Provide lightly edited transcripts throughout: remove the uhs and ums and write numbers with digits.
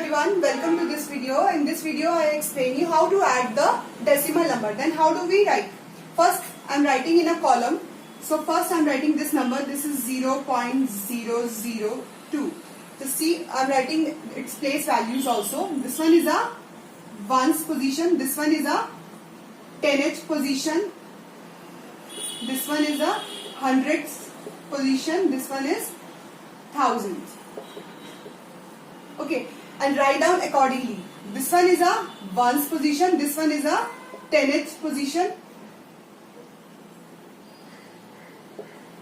everyone, welcome to this video. In this video I explain you how to add the decimal number. Then how do we write? First I am writing in a column. So first I am writing this number. This is 0.002. So see, I am writing its place values also. This one is a ones position. This one is a 10th position. This one is a hundredth position. This one is thousandth. Okay, and write down accordingly. This one is a ones position, this one is a 10th position.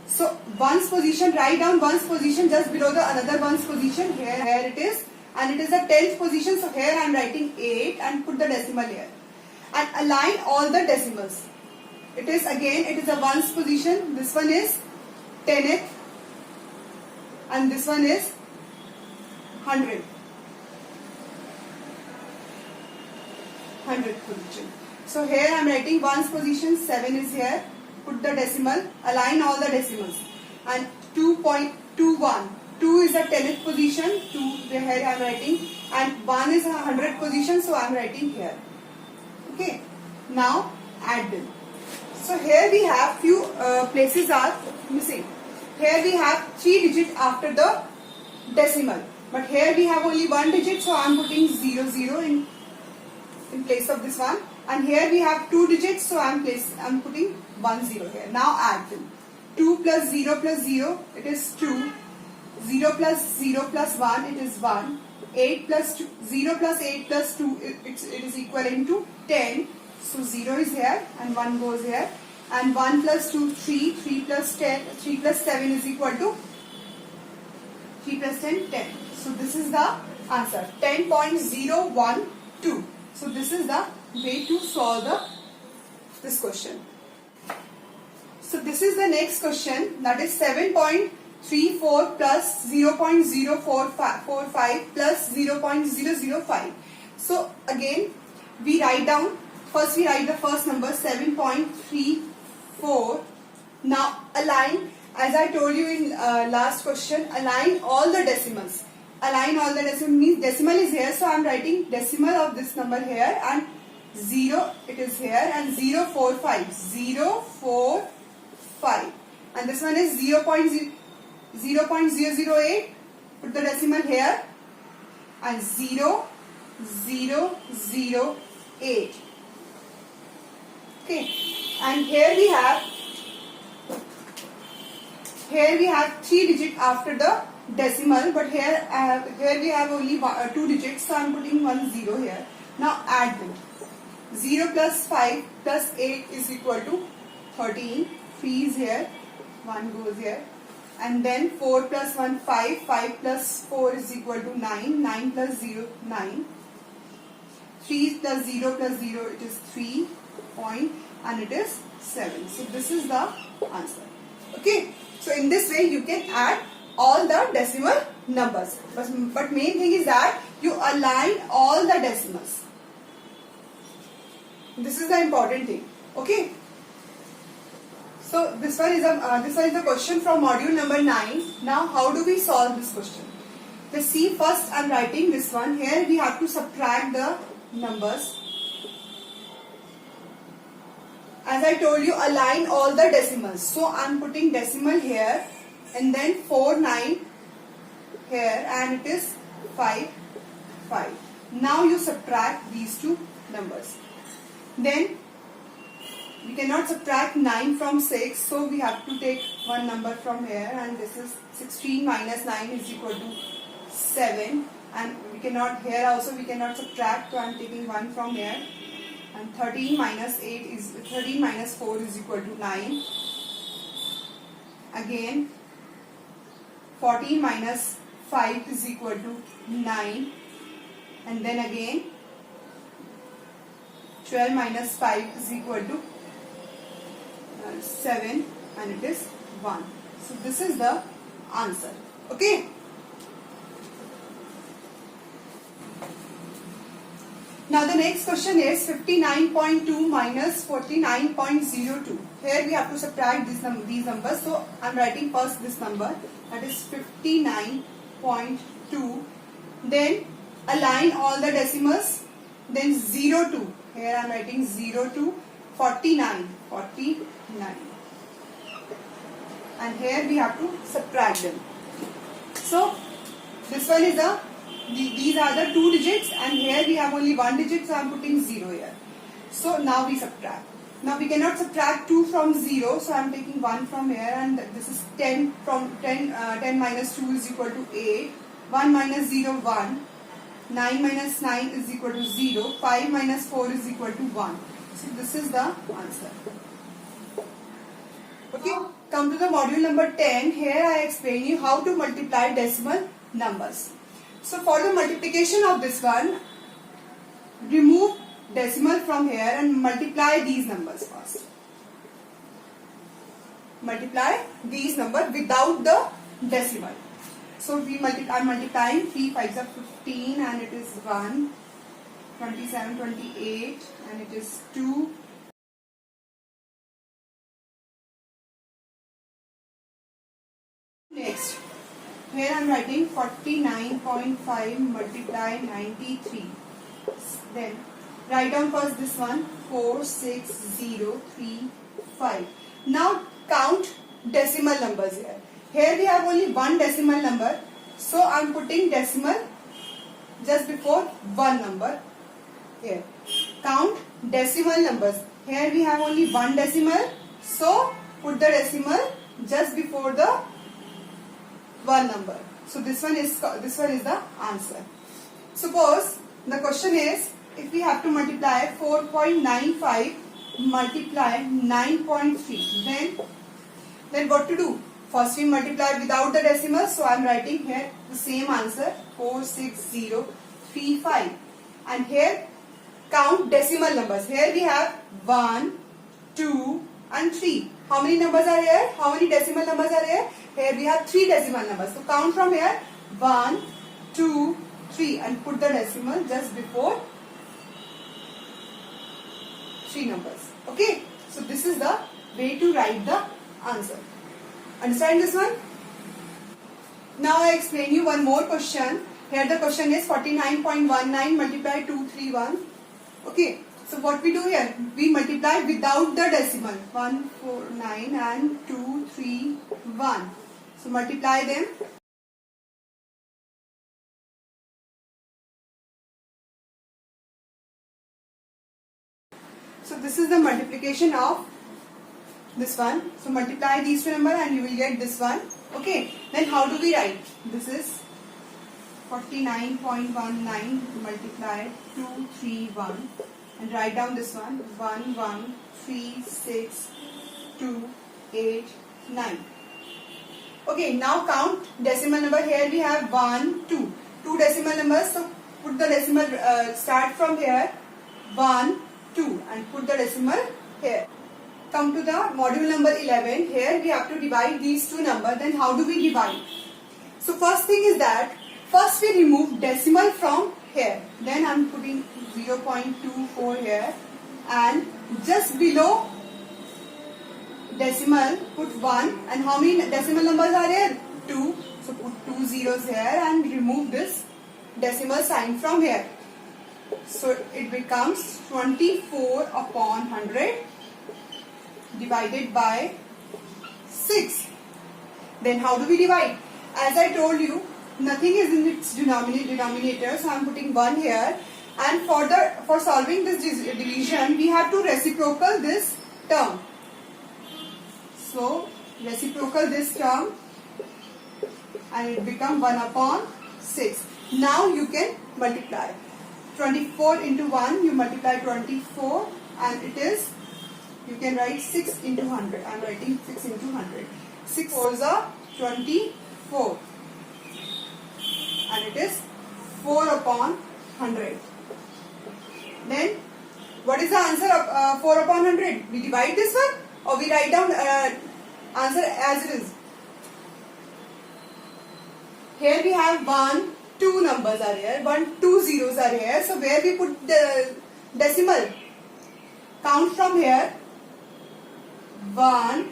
So ones position, write down ones position just below the another ones position. Here it is, and it is a 10th position. So here I am writing 8 and put the decimal here. And align all the decimals. It is a ones position. This one is 10th, and this one is 100th position. So here I am writing ones position, 7 is here, put the decimal, align all the decimals, and 2.21, 2 is a 10th position, 2 here I am writing, and 1 is a 100th position, so I am writing here. Okay, now add them. So here we have few places are missing. Here we have 3 digits after the decimal. But here we have only 1 digit, so I am putting 00 in place of this one. And here we have 2 digits, so I am putting 10 here. Now add them. 2 plus 0 plus 0, it is 2. 0 plus 0 plus 1, it is 1. 8 plus 2, 0 plus 8 plus 2, it is equivalent to 10. So 0 is here and 1 goes here. And 1 plus 2, 3. 3 plus 10, 3 plus 7 is equal to 3 plus 10, 10. So this is the answer, 10.012. So this is the way to solve this question. So this is the next question, that is 7.34 plus 0.045 plus 0.005. So again we write down, first we write the first number 7.34. Now align, as I told you in last question, align all the decimals. Align all the decimal means decimal is here, so I am writing decimal of this number here, and 0 it is here, and 0.45, 0.45, and this one is 0.008, put the decimal here, and 0.008. Okay, and here we have 3 digits after the decimal, but here we have only 2 digits, so I am putting 10 here. Now add them. 0 plus 5 plus 8 is equal to 13. 3 is here, 1 goes here, and then 4 plus 1, 5. 5 plus 4 is equal to 9. 9 plus 0, 9. 3 plus 0 plus 0, it is 3 point, and it is 7. So this is the answer. Okay, so in this way you can add all the decimal numbers, but main thing is that you align all the decimals. This is the important thing. Okay, so this one is a question from module number 9. Now how do we solve this question? Let's see. First I am writing this one. Here we have to subtract the numbers. As I told you, align all the decimals. So I am putting decimal here, and then 4, 9 here, and it is 5, 5. Now you subtract these two numbers. Then we cannot subtract 9 from 6, so we have to take one number from here, and this is 16 minus 9 is equal to 7, and we cannot, here also we cannot subtract, so I am taking 1 from here, and 13 minus 4 is equal to 9. Again 14 minus 5 is equal to 9, and then again 12 minus 5 is equal to 7, and it is 1. So this is the answer. Okay. Now the next question is 59.2 minus 49.02. Here we have to subtract these numbers. So I am writing first this number, that is 59.2. Then align all the decimals, then 0 to, here I am writing 0 to 49, and here we have to subtract them. So this one is these are the 2 digits, and here we have only 1 digit, so I am putting 0 here. So now we subtract. Now we cannot subtract 2 from 0, so I am taking 1 from here, and this is 10 from 10 minus 2 is equal to 8, 1 minus 0 1, 9 minus 9 is equal to 0, 5 minus 4 is equal to 1. So this is the answer. Okay, come to the module number 10. Here I explain you how to multiply decimal numbers. So for the multiplication of this one, remove decimal from here and multiply these numbers first. Multiply these numbers without the decimal. So I'm multiplying 3 5s are 15, and it is 1, 27, 28, and it is 2. Next, here I am writing 49.5 multiply 93. Then write down first this one, 4, 6, 0, 3, 5. Now count decimal numbers here. Here we have only one decimal number, so I am putting decimal just before one number here. Count decimal numbers. Here we have only one decimal, so put the decimal just before the one number. So this one is the answer. Suppose the question is, if we have to multiply 4.95 multiply 9.3, then what to do? First we multiply without the decimal, so I am writing here the same answer, 46035. And here count decimal numbers. Here we have 1, 2 and 3. How many numbers are here? How many decimal numbers are here? Here we have 3 decimal numbers. So count from here, 1, 2, 3, and put the decimal just before 3 numbers. Okay, so this is the way to write the answer. Understand this one? Now I explain you one more question. Here the question is 49.19 multiply 231. Okay, so what we do here? We multiply without the decimal. 149 and 231. So multiply them. So this is the multiplication of this one. So multiply these two numbers and you will get this one. Okay. Then how do we write? This is 49.19 multiply 231, and write down this one, 1136289. Okay. Now count decimal number. Here we have 1, 2. 2 decimal numbers. So put the decimal. Start from here. 1, 2, and put the decimal here. Come to the module number 11. Here we have to divide these two numbers. Then how do we divide? So first thing is that first we remove decimal from here. Then I am putting 0.24 here, and just below decimal put 1. And how many decimal numbers are here? 2. So put 2 zeros here and remove this decimal sign from here. So it becomes 24 upon 100 divided by 6. Then how do we divide? As I told you, nothing is in its denominator, so I am putting 1 here. And for solving this division, we have to reciprocal this term. So reciprocal this term, and it becomes 1 upon 6. Now you can multiply. 24 into 1, you multiply 24, and it is, you can write 6 into 100. I am writing 6 into 100. 6 4s are 24, and it is 4 upon 100. Then what is the answer of 4 upon 100? We divide this one, or we write down answer as it is. Here we have 1, 2 numbers are here, 1, 2 zeros are here. So where we put the decimal? Count from here, 1,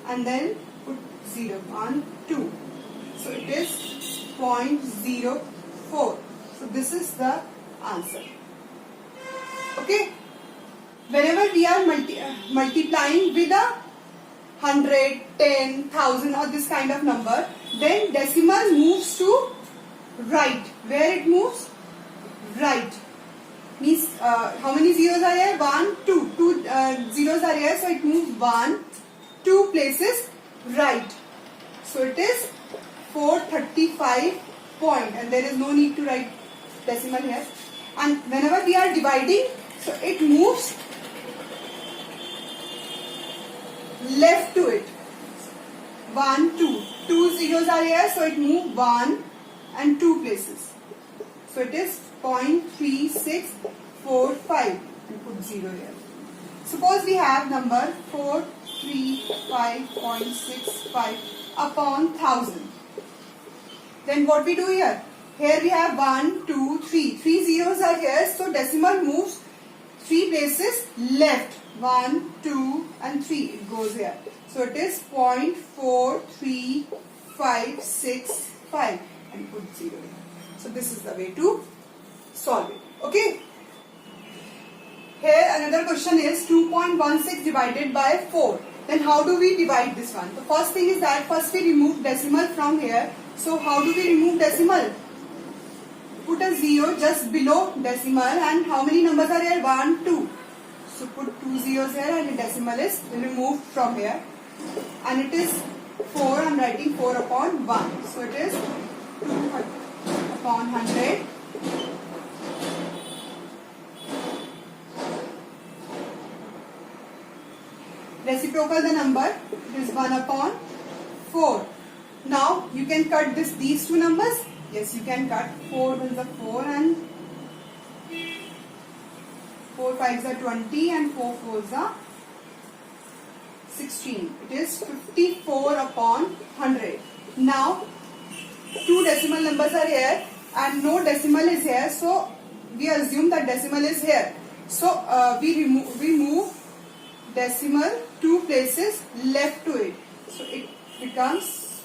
and then put 0, 1, 2. So it is 0.04. So this is the answer. Okay. Whenever we are multiplying with a 100, 10, 1000 or this kind of number, then decimal moves to right. Where it moves? Right. Means how many zeros are here? 1, 2. Two zeros are here, so it moves 1, 2 places right. So it is 435 point, and there is no need to write decimal here. And whenever we are dividing, so it moves left to it. 1, 2. 2 zeros are here, so it moves 1 and 2 places. So it is 0.3645 and put 0 here. Suppose we have number 435.65 upon 1000. Then what we do here? Here we have 1, 2, 3. 3 zeros are here, so decimal moves 3 places left. 1, 2 and 3. It goes here. So it is 0.43565 and put 0 here. So this is the way to solve it. Okay. Here another question is 2.16 divided by 4. Then how do we divide this one? The first thing is that first we remove decimal from here. So how do we remove decimal? Put a 0 just below decimal, and how many numbers are here? 1, 2. So put 2 zeros here and the decimal is removed from here. And it is 4, I am writing 4 upon 1. So it is 2 upon 100. Reciprocal the number, it is 1 upon 4. Now you can cut these two numbers. Yes, you can cut. 4 ones are 4 and 4 5s are 20 and 4 4s are 16. It is 54 upon 100. Now 2 decimal numbers are here and no decimal is here. So we assume that decimal is here. So we move decimal 2 places left to it. So it becomes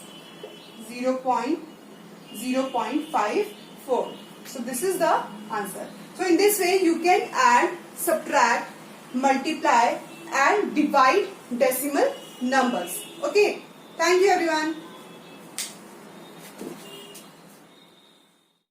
0.54. So this is the answer. So in this way you can add, subtract, multiply and divide decimal numbers. Okay. Thank you everyone.